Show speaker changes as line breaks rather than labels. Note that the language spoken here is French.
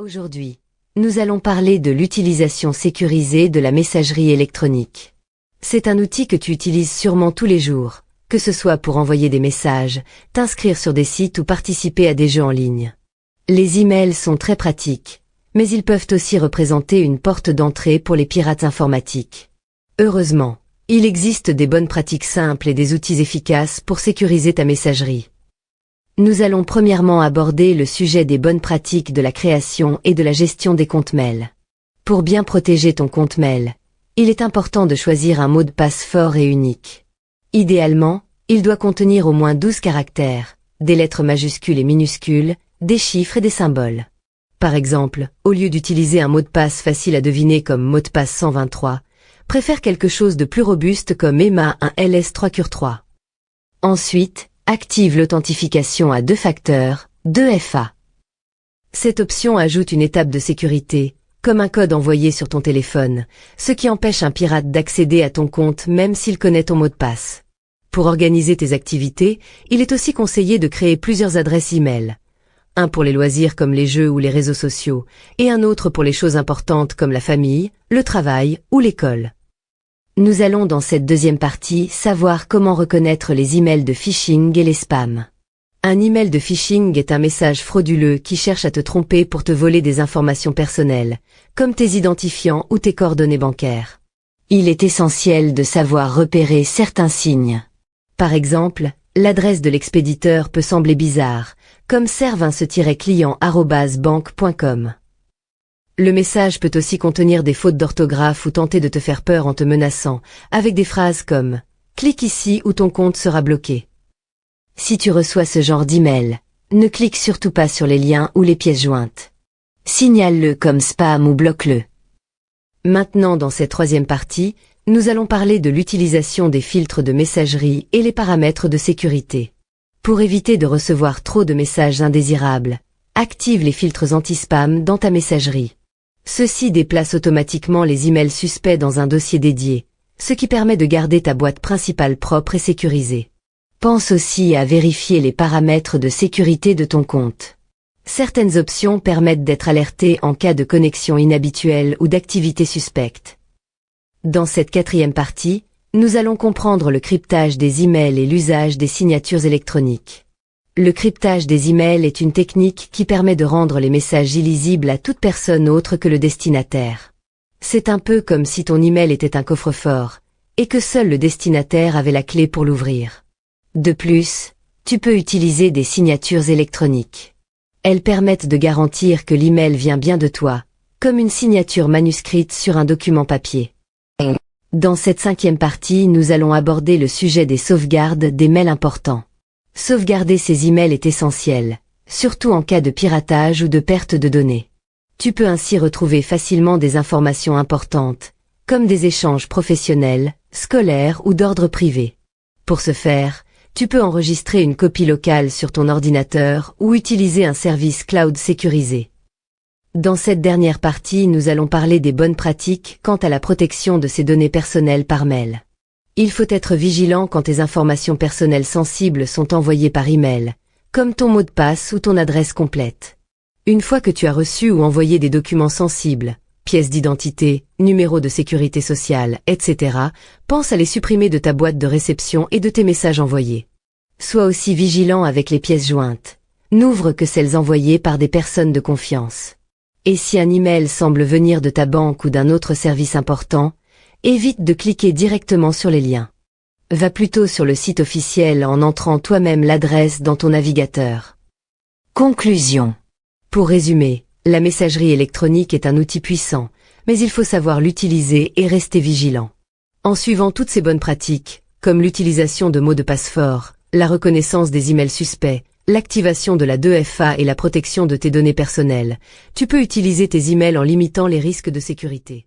Aujourd'hui, nous allons parler de l'utilisation sécurisée de la messagerie électronique. C'est un outil que tu utilises sûrement tous les jours, que ce soit pour envoyer des messages, t'inscrire sur des sites ou participer à des jeux en ligne. Les emails sont très pratiques, mais ils peuvent aussi représenter une porte d'entrée pour les pirates informatiques. Heureusement, il existe des bonnes pratiques simples et des outils efficaces pour sécuriser ta messagerie. Nous allons premièrement aborder le sujet des bonnes pratiques de la création et de la gestion des comptes mail. Pour bien protéger ton compte mail, il est important de choisir un mot de passe fort et unique. Idéalement, il doit contenir au moins 12 caractères, des lettres majuscules et minuscules, des chiffres et des symboles. Par exemple, au lieu d'utiliser un mot de passe facile à deviner comme mot de passe 123, préfère quelque chose de plus robuste comme EMA 1 LS3CURE3. Ensuite, active l'authentification à deux facteurs, 2FA. Cette option ajoute une étape de sécurité, comme un code envoyé sur ton téléphone, ce qui empêche un pirate d'accéder à ton compte même s'il connaît ton mot de passe. Pour organiser tes activités, il est aussi conseillé de créer plusieurs adresses e-mail. Un pour les loisirs comme les jeux ou les réseaux sociaux, et un autre pour les choses importantes comme la famille, le travail ou l'école. Nous allons dans cette deuxième partie savoir comment reconnaître les emails de phishing et les spams. Un email de phishing est un message frauduleux qui cherche à te tromper pour te voler des informations personnelles, comme tes identifiants ou tes coordonnées bancaires. Il est essentiel de savoir repérer certains signes. Par exemple, l'adresse de l'expéditeur peut sembler bizarre, comme servince-client@banque.com. Le message peut aussi contenir des fautes d'orthographe ou tenter de te faire peur en te menaçant, avec des phrases comme « clique ici ou ton compte sera bloqué ». Si tu reçois ce genre d'email, ne clique surtout pas sur les liens ou les pièces jointes. Signale-le comme spam ou bloque-le. Maintenant, dans cette troisième partie, nous allons parler de l'utilisation des filtres de messagerie et les paramètres de sécurité. Pour éviter de recevoir trop de messages indésirables, active les filtres anti-spam dans ta messagerie. Ceux-ci déplacent automatiquement les emails suspects dans un dossier dédié, ce qui permet de garder ta boîte principale propre et sécurisée. Pense aussi à vérifier les paramètres de sécurité de ton compte. Certaines options permettent d'être alerté en cas de connexion inhabituelle ou d'activité suspecte. Dans cette quatrième partie, nous allons comprendre le cryptage des emails et l'usage des signatures électroniques. Le cryptage des emails est une technique qui permet de rendre les messages illisibles à toute personne autre que le destinataire. C'est un peu comme si ton email était un coffre-fort, et que seul le destinataire avait la clé pour l'ouvrir. De plus, tu peux utiliser des signatures électroniques. Elles permettent de garantir que l'email vient bien de toi, comme une signature manuscrite sur un document papier. Dans cette cinquième partie, nous allons aborder le sujet des sauvegardes des mails importants. Sauvegarder ces emails est essentiel, surtout en cas de piratage ou de perte de données. Tu peux ainsi retrouver facilement des informations importantes, comme des échanges professionnels, scolaires ou d'ordre privé. Pour ce faire, tu peux enregistrer une copie locale sur ton ordinateur ou utiliser un service cloud sécurisé. Dans cette dernière partie, nous allons parler des bonnes pratiques quant à la protection de ces données personnelles par mail. Il faut être vigilant quand tes informations personnelles sensibles sont envoyées par email, comme ton mot de passe ou ton adresse complète. Une fois que tu as reçu ou envoyé des documents sensibles, pièces d'identité, numéros de sécurité sociale, etc., pense à les supprimer de ta boîte de réception et de tes messages envoyés. Sois aussi vigilant avec les pièces jointes. N'ouvre que celles envoyées par des personnes de confiance. Et si un email semble venir de ta banque ou d'un autre service important, évite de cliquer directement sur les liens. Va plutôt sur le site officiel en entrant toi-même l'adresse dans ton navigateur. Conclusion. Pour résumer, la messagerie électronique est un outil puissant, mais il faut savoir l'utiliser et rester vigilant. En suivant toutes ces bonnes pratiques, comme l'utilisation de mots de passe forts, la reconnaissance des emails suspects, l'activation de la 2FA et la protection de tes données personnelles, tu peux utiliser tes emails en limitant les risques de sécurité.